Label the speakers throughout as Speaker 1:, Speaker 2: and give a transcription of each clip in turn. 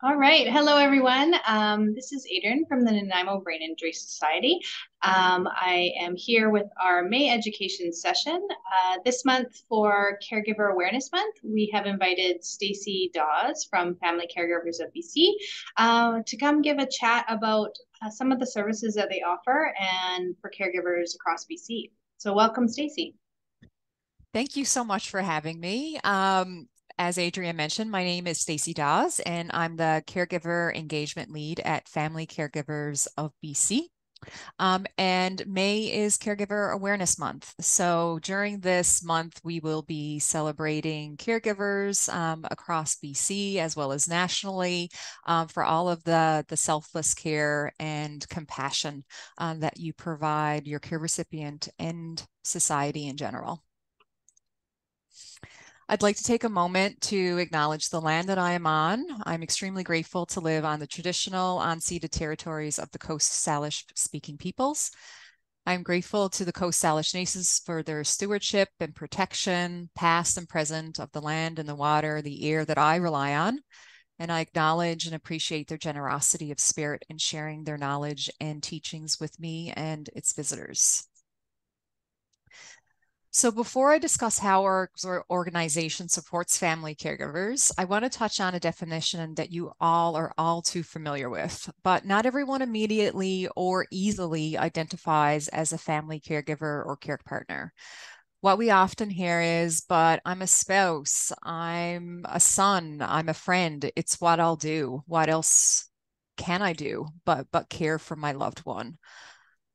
Speaker 1: All right. Hello, everyone. This is Adrian from the Nanaimo Brain Injury Society. I am here with our May education session. This month for Caregiver Awareness Month, we have invited Stacey Dawes from Family Caregivers of BC to come give a chat about some of the services that they offer and for caregivers across BC. So welcome, Stacey.
Speaker 2: Thank you so much for having me. As Adrienne mentioned, my name is Stacey Dawes, and I'm the Caregiver Engagement Lead at Family Caregivers of BC. And May is Caregiver Awareness Month. So during this month, we will be celebrating caregivers across BC as well as nationally for all of the selfless care and compassion that you provide your care recipient and society in general. I'd like to take a moment to acknowledge the land that I am on. I'm extremely grateful to live on the traditional unceded territories of the Coast Salish speaking peoples. I'm grateful to the Coast Salish Nations for their stewardship and protection, past and present, of the land and the water, the air that I rely on. And I acknowledge and appreciate their generosity of spirit in sharing their knowledge and teachings with me and its visitors. So before I discuss how our organization supports family caregivers, I want to touch on a definition that you all are all too familiar with, but not everyone immediately or easily identifies as a family caregiver or care partner. What we often hear is, but I'm a spouse, I'm a son, I'm a friend. It's what I'll do. What else can I do but care for my loved one?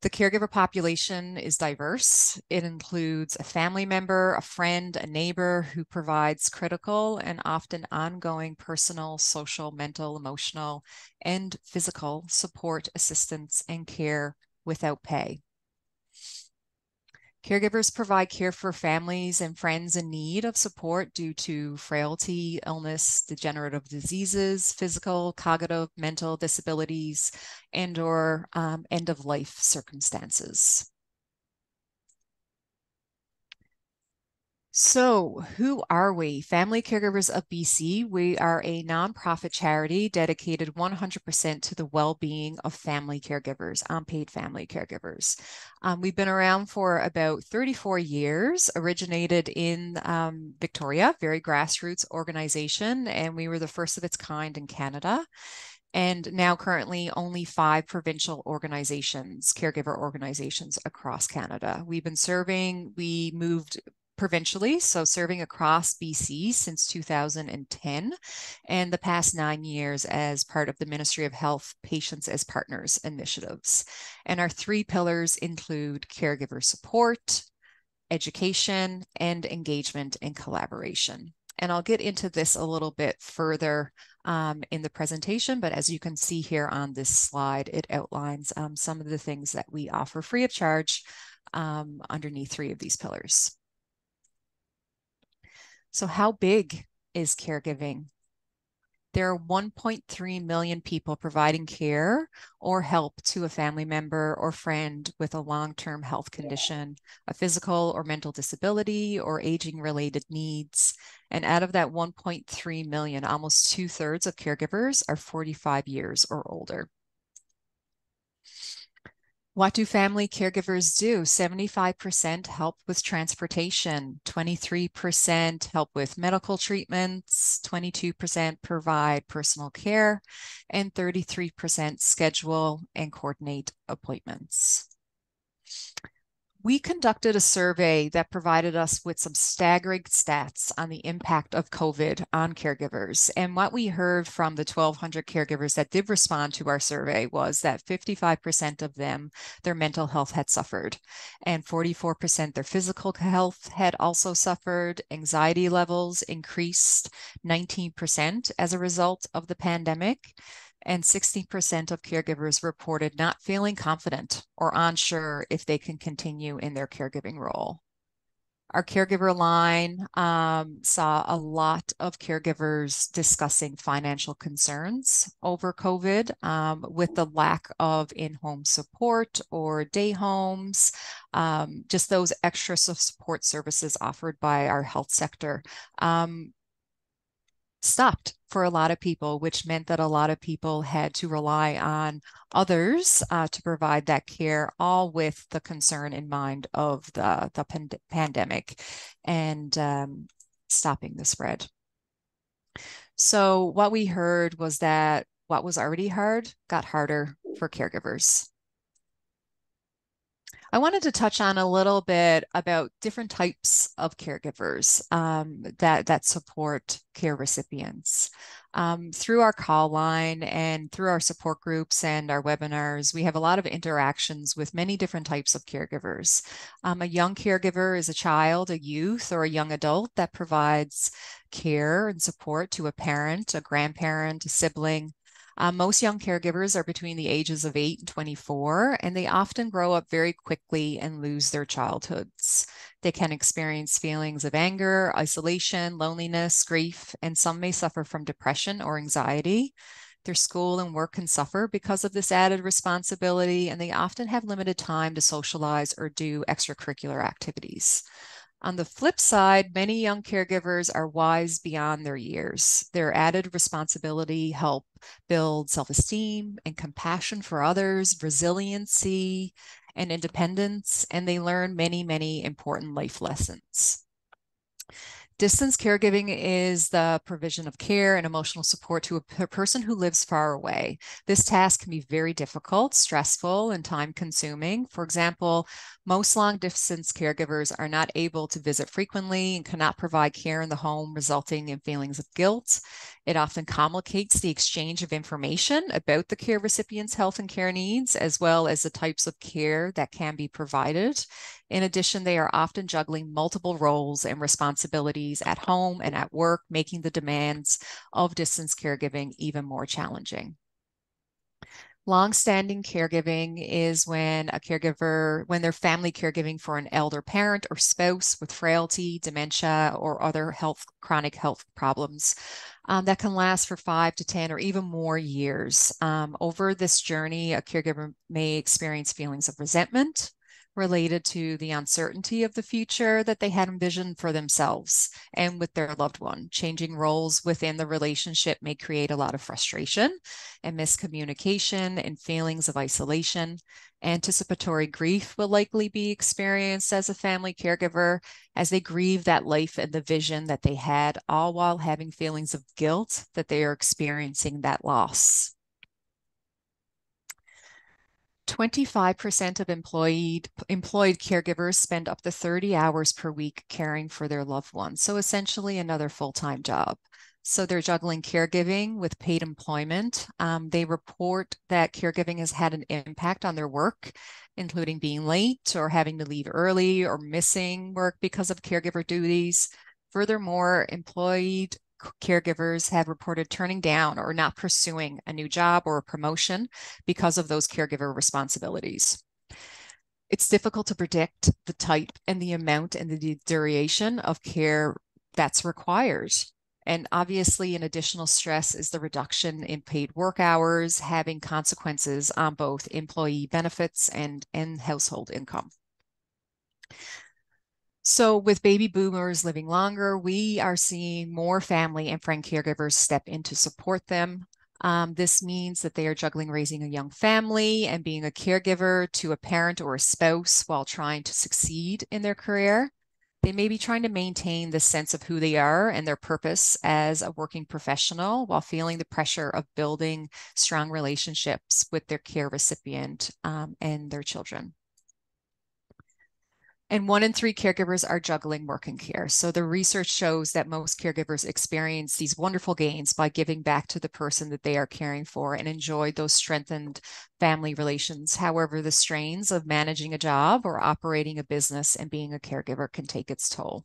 Speaker 2: The caregiver population is diverse. It includes a family member, a friend, a neighbor who provides critical and often ongoing personal, social, mental, emotional, and physical support, assistance, and care without pay. Caregivers provide care for families and friends in need of support due to frailty, illness, degenerative diseases, physical, cognitive, mental disabilities, and/or end-of-life circumstances. So, who are we? Family Caregivers of BC. We are a nonprofit charity dedicated 100% to the well-being of family caregivers, unpaid family caregivers. We've been around for about 34 years, originated in Victoria, very grassroots organization, and we were the first of its kind in Canada. And now currently only 5 provincial organizations, caregiver organizations across Canada. We moved provincially, so serving across BC since 2010, and the past 9 years as part of the Ministry of Health Patients as Partners initiatives. And our 3 pillars include caregiver support, education, and engagement and collaboration. And I'll get into this a little bit further in the presentation, but as you can see here on this slide, it outlines some of the things that we offer free of charge underneath 3 of these pillars. So how big is caregiving? There are 1.3 million people providing care or help to a family member or friend with a long-term health condition, a physical or mental disability, or aging-related needs. And out of that 1.3 million, almost 2/3 of caregivers are 45 years or older. What do family caregivers do? 75% help with transportation, 23% help with medical treatments, 22% provide personal care, and 33% schedule and coordinate appointments. We conducted a survey that provided us with some staggering stats on the impact of COVID on caregivers. And what we heard from the 1,200 caregivers that did respond to our survey was that 55% of them, their mental health had suffered, and 44% their physical health had also suffered. Anxiety levels increased 19% as a result of the pandemic. And 60% of caregivers reported not feeling confident or unsure if they can continue in their caregiving role. Our caregiver line saw a lot of caregivers discussing financial concerns over COVID with the lack of in-home support or day homes, just those extra support services offered by our health sector. stopped for a lot of people, which meant that a lot of people had to rely on others to provide that care, all with the concern in mind of the pandemic and stopping the spread. So what we heard was that what was already hard got harder for caregivers. I wanted to touch on a little bit about different types of caregivers that support care recipients. Through our call line and through our support groups and our webinars, we have a lot of interactions with many different types of caregivers. A young caregiver is a child, a youth, or a young adult that provides care and support to a parent, a grandparent, a sibling. Most young caregivers are between the ages of 8 and 24, and they often grow up very quickly and lose their childhoods. They can experience feelings of anger, isolation, loneliness, grief, and some may suffer from depression or anxiety. Their school and work can suffer because of this added responsibility, and they often have limited time to socialize or do extracurricular activities. On the flip side, many young caregivers are wise beyond their years. Their added responsibility help build self-esteem and compassion for others, resiliency and independence, and they learn many, many important life lessons. Distance caregiving is the provision of care and emotional support to a person who lives far away. This task can be very difficult, stressful, and time-consuming. For example, most long-distance caregivers are not able to visit frequently and cannot provide care in the home, resulting in feelings of guilt. It often complicates the exchange of information about the care recipient's health and care needs, as well as the types of care that can be provided. In addition, they are often juggling multiple roles and responsibilities at home and at work, making the demands of distance caregiving even more challenging. Long-standing caregiving is when their family caregiving for an elder parent or spouse with frailty, dementia, or other chronic health problems that can last for 5 to 10 or even more years. Over this journey, a caregiver may experience feelings of resentment related to the uncertainty of the future that they had envisioned for themselves and with their loved one. Changing roles within the relationship may create a lot of frustration and miscommunication and feelings of isolation. Anticipatory grief will likely be experienced as a family caregiver as they grieve that life and the vision that they had, all while having feelings of guilt that they are experiencing that loss. 25% of employed caregivers spend up to 30 hours per week caring for their loved ones. So essentially another full-time job. So they're juggling caregiving with paid employment. They report that caregiving has had an impact on their work, including being late or having to leave early or missing work because of caregiver duties. Furthermore, employed caregivers have reported turning down or not pursuing a new job or a promotion because of those caregiver responsibilities. It's difficult to predict the type and the amount and the duration of care that's required. And obviously, an additional stress is the reduction in paid work hours, having consequences on both employee benefits and household income. So with baby boomers living longer, we are seeing more family and friend caregivers step in to support them. This means that they are juggling raising a young family and being a caregiver to a parent or a spouse while trying to succeed in their career. They may be trying to maintain the sense of who they are and their purpose as a working professional while feeling the pressure of building strong relationships with their care recipient and their children. And 1 in 3 caregivers are juggling work and care. So the research shows that most caregivers experience these wonderful gains by giving back to the person that they are caring for and enjoy those strengthened family relations. However, the strains of managing a job or operating a business and being a caregiver can take its toll.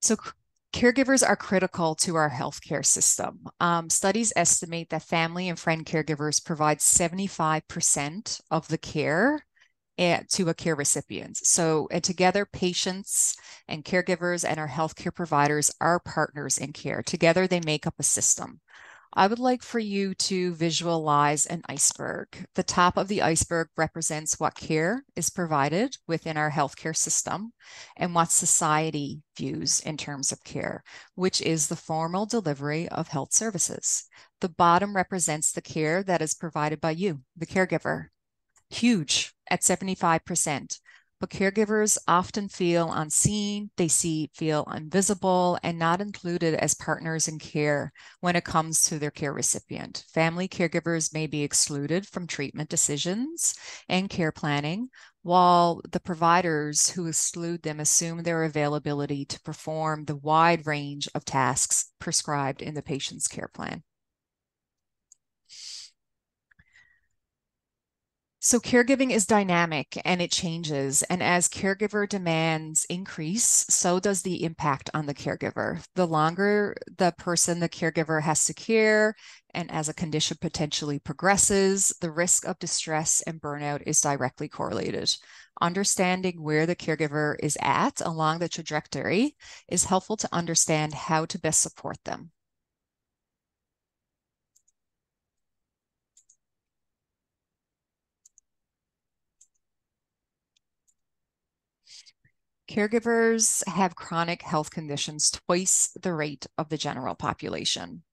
Speaker 2: So caregivers are critical to our healthcare system. Studies estimate that family and friend caregivers provide 75% of the care to a care recipient. So together, patients and caregivers and our healthcare providers are partners in care. Together, they make up a system. I would like for you to visualize an iceberg. The top of the iceberg represents what care is provided within our healthcare system and what society views in terms of care, which is the formal delivery of health services. The bottom represents the care that is provided by you, the caregiver, huge at 75%. But caregivers often feel unseen, feel invisible, and not included as partners in care when it comes to their care recipient. Family caregivers may be excluded from treatment decisions and care planning, while the providers who exclude them assume their availability to perform the wide range of tasks prescribed in the patient's care plan. So caregiving is dynamic and it changes. And as caregiver demands increase, so does the impact on the caregiver. The longer the caregiver has to care, and as a condition potentially progresses, the risk of distress and burnout is directly correlated. Understanding where the caregiver is at along the trajectory is helpful to understand how to best support them. Caregivers have chronic health conditions twice the rate of the general population.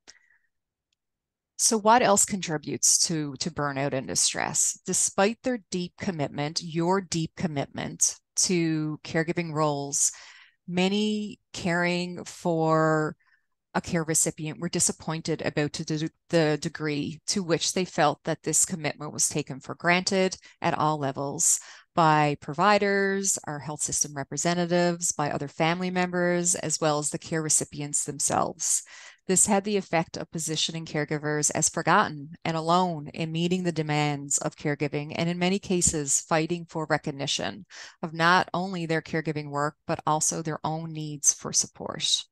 Speaker 2: So what else contributes to burnout and distress? Despite their deep commitment, your deep commitment to caregiving roles, many caring for a care recipient were disappointed about the degree to which they felt that this commitment was taken for granted at all levels by providers, our health system representatives, by other family members, as well as the care recipients themselves. This had the effect of positioning caregivers as forgotten and alone in meeting the demands of caregiving, and in many cases, fighting for recognition of not only their caregiving work, but also their own needs for support.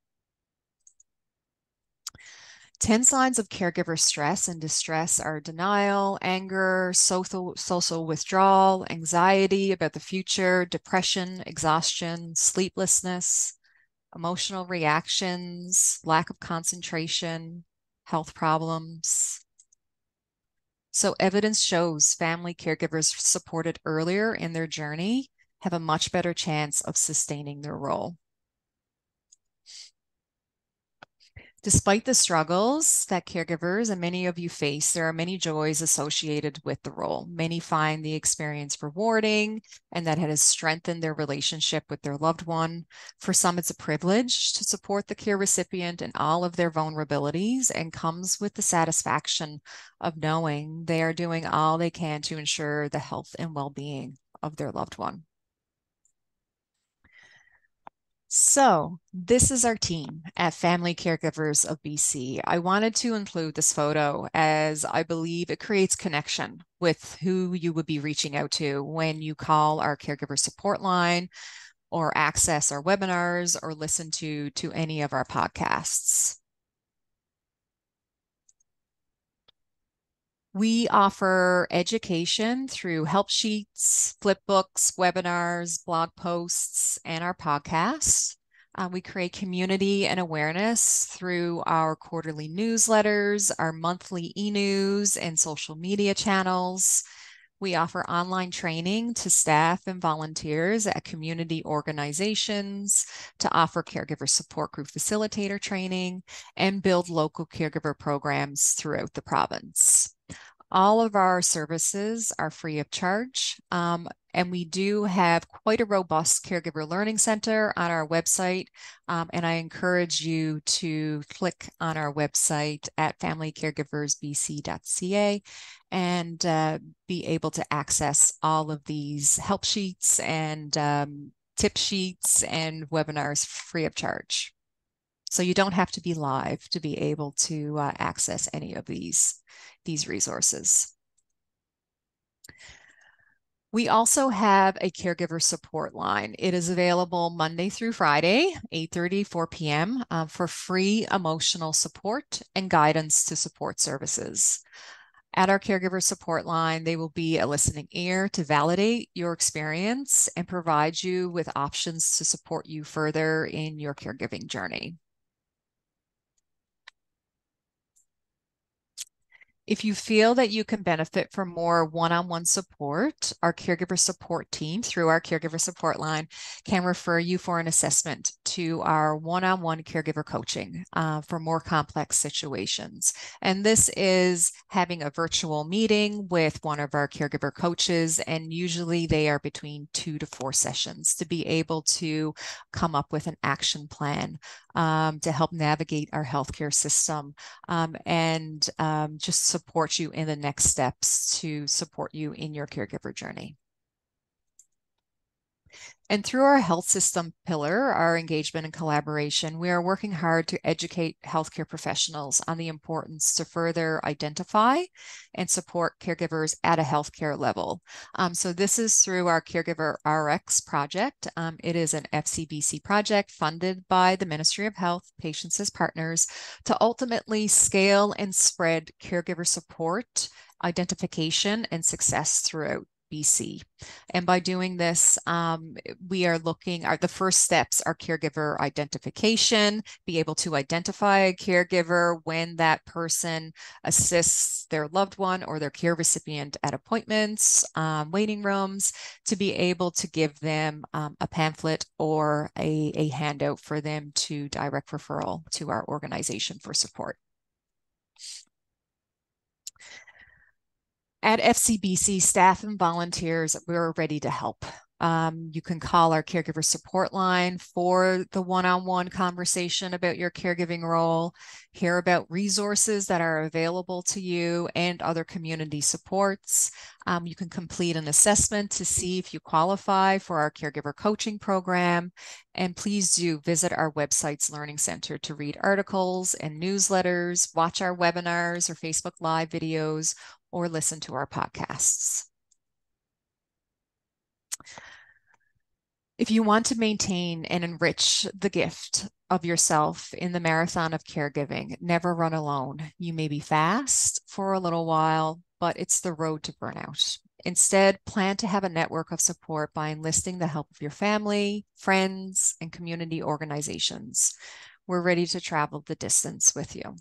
Speaker 2: 10 signs of caregiver stress and distress are denial, anger, social withdrawal, anxiety about the future, depression, exhaustion, sleeplessness, emotional reactions, lack of concentration, health problems. So evidence shows family caregivers supported earlier in their journey have a much better chance of sustaining their role. Despite the struggles that caregivers and many of you face, there are many joys associated with the role. Many find the experience rewarding and that it has strengthened their relationship with their loved one. For some, it's a privilege to support the care recipient in all of their vulnerabilities and comes with the satisfaction of knowing they are doing all they can to ensure the health and well-being of their loved one. So this is our team at Family Caregivers of BC. I wanted to include this photo as I believe it creates connection with who you would be reaching out to when you call our caregiver support line or access our webinars or listen to any of our podcasts. We offer education through help sheets, flip books, webinars, blog posts, and our podcasts. We create community and awareness through our quarterly newsletters, our monthly e-news, and social media channels. We offer online training to staff and volunteers at community organizations to offer caregiver support group facilitator training and build local caregiver programs throughout the province. All of our services are free of charge, and we do have quite a robust caregiver learning center on our website, and I encourage you to click on our website at familycaregiversbc.ca and be able to access all of these help sheets and tip sheets and webinars free of charge. So you don't have to be live to be able to access any of these resources. We also have a caregiver support line. It is available Monday through Friday, 8:30, 4 p.m. For free emotional support and guidance to support services. At our caregiver support line, they will be a listening ear to validate your experience and provide you with options to support you further in your caregiving journey. If you feel that you can benefit from more one-on-one support, our caregiver support team through our caregiver support line can refer you for an assessment to our one-on-one caregiver coaching for more complex situations. And this is having a virtual meeting with one of our caregiver coaches, and usually they are between 2 to 4 sessions to be able to come up with an action plan to help navigate our healthcare system and just support you in the next steps to support you in your caregiver journey. And through our health system pillar, our engagement and collaboration, we are working hard to educate healthcare professionals on the importance to further identify and support caregivers at a healthcare level. So this is through our Caregiver RX project. It is an FCBC project funded by the Ministry of Health, patients as partners, to ultimately scale and spread caregiver support, identification, and success throughout BC. And by doing this, we are looking at the first steps are caregiver identification, be able to identify a caregiver when that person assists their loved one or their care recipient at appointments, waiting rooms, to be able to give them a pamphlet or a handout for them to direct referral to our organization for support. At FCBC, staff and volunteers, we're ready to help. You can call our caregiver support line for the one-on-one conversation about your caregiving role, hear about resources that are available to you and other community supports. You can complete an assessment to see if you qualify for our caregiver coaching program. And please do visit our website's Learning Center to read articles and newsletters, watch our webinars or Facebook Live videos, or listen to our podcasts. If you want to maintain and enrich the gift of yourself in the marathon of caregiving, never run alone. You may be fast for a little while, but it's the road to burnout. Instead, plan to have a network of support by enlisting the help of your family, friends, and community organizations. We're ready to travel the distance with you.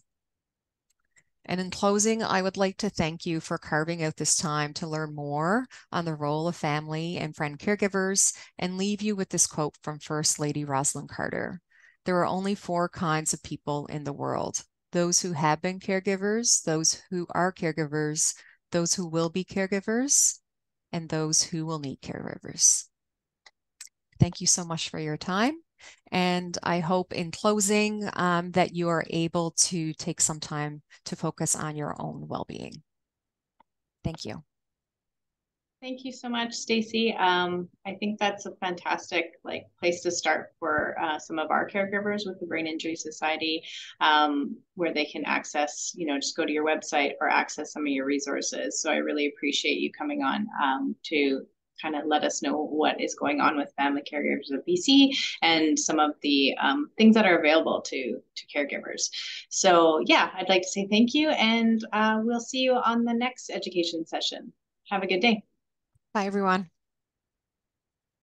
Speaker 2: And in closing, I would like to thank you for carving out this time to learn more on the role of family and friend caregivers, and leave you with this quote from First Lady Rosalind Carter. There are only 4 kinds of people in the world: those who have been caregivers, those who are caregivers, those who will be caregivers, and those who will need caregivers. Thank you so much for your time. And I hope in closing that you are able to take some time to focus on your own well-being. Thank you.
Speaker 1: Thank you so much, Stacey. I think that's a fantastic place to start for some of our caregivers with the Brain Injury Society, where they can access, just go to your website or access some of your resources. So I really appreciate you coming on to kind of let us know what is going on with Family Caregivers of BC and some of the things that are available to caregivers. So yeah, I'd like to say thank you, and we'll see you on the next education session. Have a good day.
Speaker 2: Bye, everyone.